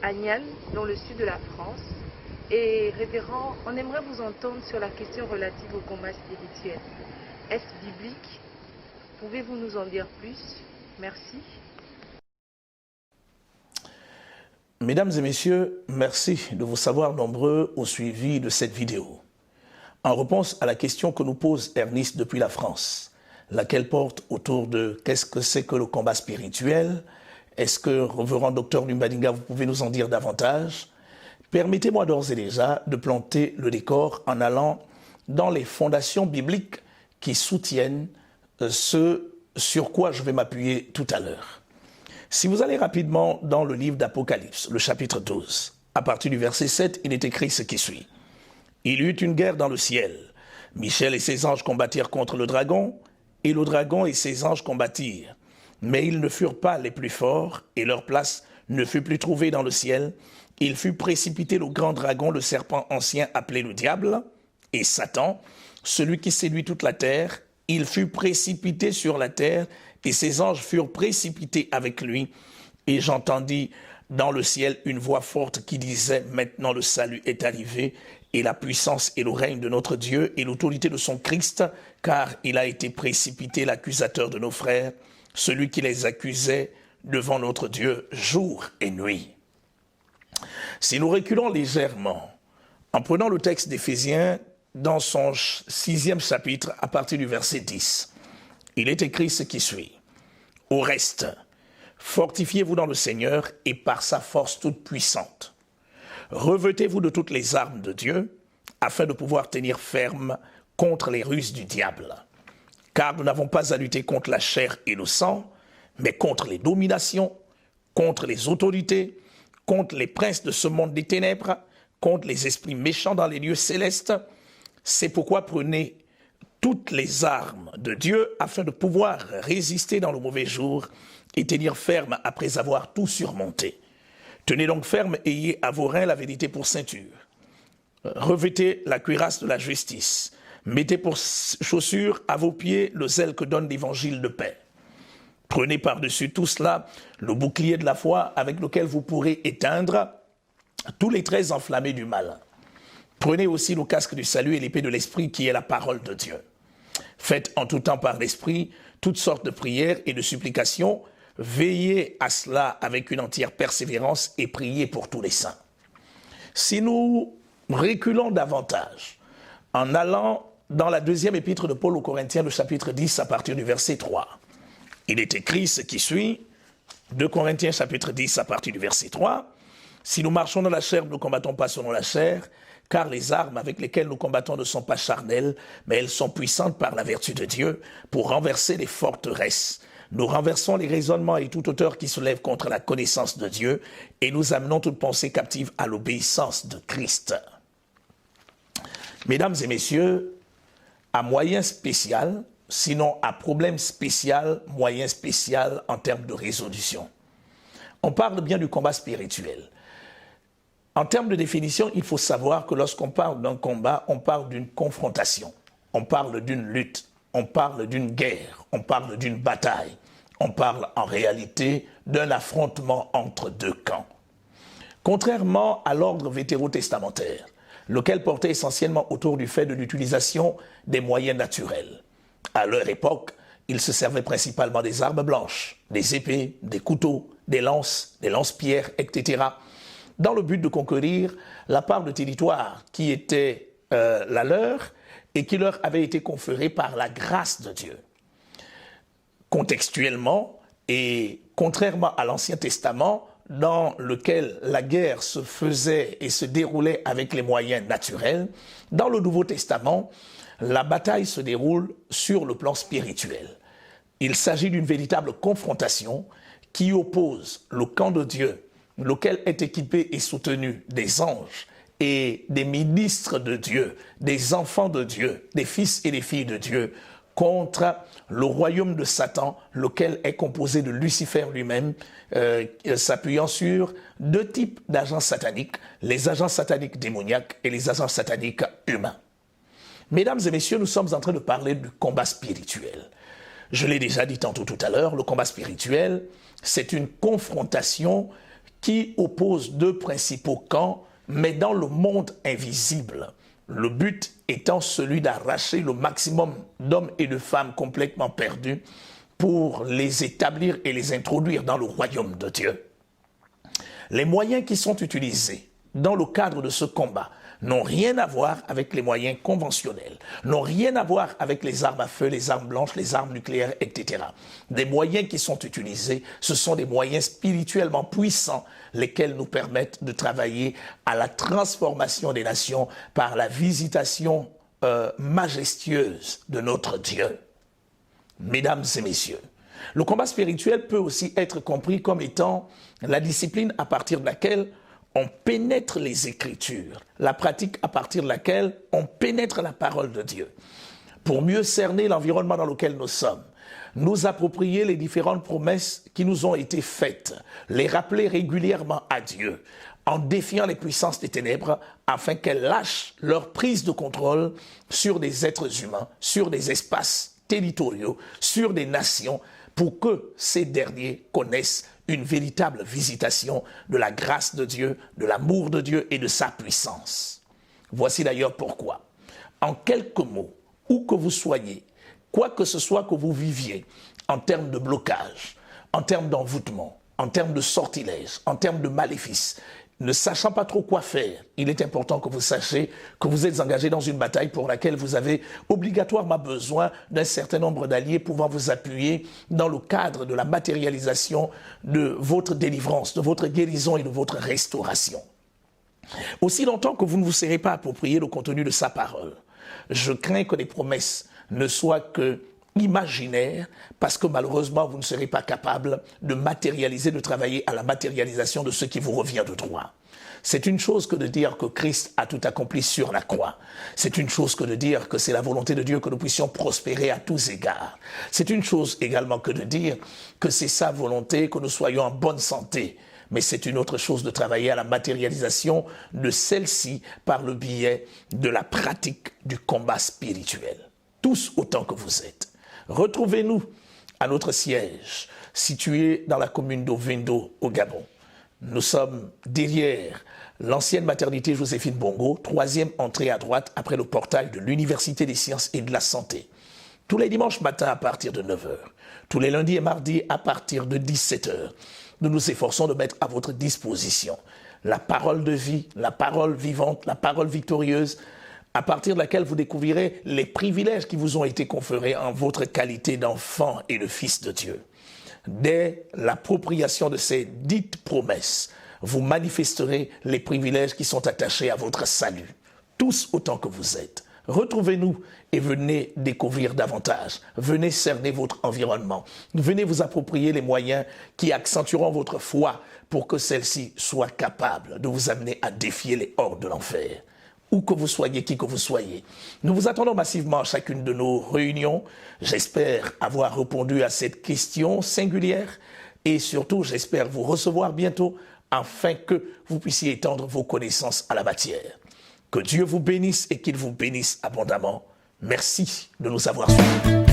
à Nian, dans le sud de la France. Et révérend, on aimerait vous entendre sur la question relative au combat spirituel. Est-ce biblique? Pouvez-vous nous en dire plus? Merci. Mesdames et messieurs, merci de vous savoir nombreux au suivi de cette vidéo. En réponse à la question que nous pose Ernest depuis la France, laquelle porte autour de qu'est-ce que c'est que le combat spirituel, est-ce que, révérend docteur Lumbadinga, vous pouvez nous en dire davantage? Permettez-moi d'ores et déjà de planter le décor en allant dans les fondations bibliques qui soutiennent ce sur quoi je vais m'appuyer tout à l'heure. Si vous allez rapidement dans le livre d'Apocalypse, le chapitre 12, à partir du verset 7, il est écrit ce qui suit. « Il y eut une guerre dans le ciel. Michel et ses anges combattirent contre le dragon, et le dragon et ses anges combattirent. Mais ils ne furent pas les plus forts, et leur place ne fut plus trouvée dans le ciel. Il fut précipité le grand dragon, le serpent ancien appelé le diable, et Satan, celui qui séduit toute la terre. Il fut précipité sur la terre, et ses anges furent précipités avec lui. Et j'entendis dans le ciel une voix forte qui disait, « Maintenant le salut est arrivé, et la puissance et le règne de notre Dieu, et l'autorité de son Christ, car il a été précipité l'accusateur de nos frères, celui qui les accusait devant notre Dieu jour et nuit. » Si nous reculons légèrement, en prenant le texte d'Éphésiens dans son 6e chapitre, à partir du verset 10, il est écrit ce qui suit. « Au reste, fortifiez-vous dans le Seigneur et par sa force toute puissante. Revêtez-vous de toutes les armes de Dieu, afin de pouvoir tenir ferme contre les ruses du diable. Car nous n'avons pas à lutter contre la chair et le sang, mais contre les dominations, contre les autorités, contre les princes de ce monde des ténèbres, contre les esprits méchants dans les lieux célestes. C'est pourquoi prenez toutes les armes de Dieu afin de pouvoir résister dans le mauvais jour et tenir ferme après avoir tout surmonté. Tenez donc ferme et ayez à vos reins la vérité pour ceinture. Revêtez la cuirasse de la justice. Mettez pour chaussure à vos pieds le zèle que donne l'évangile de paix. Prenez par-dessus tout cela le bouclier de la foi avec lequel vous pourrez éteindre tous les traits enflammés du mal. Prenez aussi le casque du salut et l'épée de l'esprit qui est la parole de Dieu. Faites en tout temps par l'esprit toutes sortes de prières et de supplications. Veillez à cela avec une entière persévérance et priez pour tous les saints. Si nous reculons davantage en allant dans la 2e épître de Paul aux Corinthiens, le chapitre 10 à partir du verset 3, il est écrit ce qui suit, 2 Corinthiens chapitre 10 à partir du verset 3, « Si nous marchons dans la chair, nous ne combattons pas selon la chair, car les armes avec lesquelles nous combattons ne sont pas charnelles, mais elles sont puissantes par la vertu de Dieu pour renverser les forteresses. Nous renversons les raisonnements et toute hauteur qui se lève contre la connaissance de Dieu, et nous amenons toute pensée captive à l'obéissance de Christ. » Mesdames et messieurs, à moyen spécial, sinon à problème spécial, moyen spécial en termes de résolution. On parle bien du combat spirituel. En termes de définition, il faut savoir que lorsqu'on parle d'un combat, on parle d'une confrontation, on parle d'une lutte, on parle d'une guerre, on parle d'une bataille, on parle en réalité d'un affrontement entre deux camps. Contrairement à l'ordre vétérotestamentaire, lequel portait essentiellement autour du fait de l'utilisation des moyens naturels. À leur époque, ils se servaient principalement des armes blanches, des épées, des couteaux, des lance-pierres, etc., dans le but de conquérir la part de territoire qui était la leur et qui leur avait été conférée par la grâce de Dieu. Contextuellement, et contrairement à l'Ancien Testament, dans lequel la guerre se faisait et se déroulait avec les moyens naturels, dans le Nouveau Testament, la bataille se déroule sur le plan spirituel. Il s'agit d'une véritable confrontation qui oppose le camp de Dieu, lequel est équipé et soutenu des anges et des ministres de Dieu, des enfants de Dieu, des fils et des filles de Dieu, contre le royaume de Satan, lequel est composé de Lucifer lui-même, s'appuyant sur deux types d'agents sataniques, les agents sataniques démoniaques et les agents sataniques humains. Mesdames et messieurs, nous sommes en train de parler du combat spirituel. Je l'ai déjà dit tantôt tout à l'heure, le combat spirituel, c'est une confrontation qui oppose deux principaux camps, mais dans le monde invisible. Le but étant celui d'arracher le maximum d'hommes et de femmes complètement perdus pour les établir et les introduire dans le royaume de Dieu. Les moyens qui sont utilisés dans le cadre de ce combat n'ont rien à voir avec les moyens conventionnels, n'ont rien à voir avec les armes à feu, les armes blanches, les armes nucléaires, etc. Des moyens qui sont utilisés, ce sont des moyens spirituellement puissants, lesquels nous permettent de travailler à la transformation des nations par la visitation majestueuse de notre Dieu. Mesdames et messieurs, le combat spirituel peut aussi être compris comme étant la discipline à partir de laquelle on pénètre les Écritures, la pratique à partir de laquelle on pénètre la parole de Dieu, pour mieux cerner l'environnement dans lequel nous sommes, nous approprier les différentes promesses qui nous ont été faites, les rappeler régulièrement à Dieu, en défiant les puissances des ténèbres, afin qu'elles lâchent leur prise de contrôle sur des êtres humains, sur des espaces territoriaux, sur des nations, pour que ces derniers connaissent une véritable visitation de la grâce de Dieu, de l'amour de Dieu et de sa puissance. Voici d'ailleurs pourquoi. En quelques mots, où que vous soyez, quoi que ce soit que vous viviez, en termes de blocage, en termes d'envoûtement, en termes de sortilège, en termes de maléfice, ne sachant pas trop quoi faire, il est important que vous sachiez que vous êtes engagé dans une bataille pour laquelle vous avez obligatoirement besoin d'un certain nombre d'alliés pouvant vous appuyer dans le cadre de la matérialisation de votre délivrance, de votre guérison et de votre restauration. Aussi longtemps que vous ne vous serez pas approprié le contenu de sa parole, je crains que les promesses ne soient que imaginaire, parce que malheureusement, vous ne serez pas capable de matérialiser, de travailler à la matérialisation de ce qui vous revient de droit. C'est une chose que de dire que Christ a tout accompli sur la croix. C'est une chose que de dire que c'est la volonté de Dieu que nous puissions prospérer à tous égards. C'est une chose également que de dire que c'est sa volonté que nous soyons en bonne santé. Mais c'est une autre chose de travailler à la matérialisation de celle-ci par le biais de la pratique du combat spirituel. Tous autant que vous êtes. Retrouvez-nous à notre siège, situé dans la commune d'Ovendo, au Gabon. Nous sommes derrière l'ancienne maternité Joséphine Bongo, troisième entrée à droite après le portail de l'Université des sciences et de la santé. Tous les dimanches matins à partir de 9h, tous les lundis et mardis à partir de 17h, nous nous efforçons de mettre à votre disposition la parole de vie, la parole vivante, la parole victorieuse, à partir de laquelle vous découvrirez les privilèges qui vous ont été conférés en votre qualité d'enfant et de fils de Dieu. Dès l'appropriation de ces dites promesses, vous manifesterez les privilèges qui sont attachés à votre salut, tous autant que vous êtes. Retrouvez-nous et venez découvrir davantage. Venez cerner votre environnement. Venez vous approprier les moyens qui accentueront votre foi pour que celle-ci soit capable de vous amener à défier les hordes de l'enfer. Où que vous soyez, qui que vous soyez. Nous vous attendons massivement à chacune de nos réunions. J'espère avoir répondu à cette question singulière et surtout, j'espère vous recevoir bientôt afin que vous puissiez étendre vos connaissances à la matière. Que Dieu vous bénisse et qu'il vous bénisse abondamment. Merci de nous avoir suivis.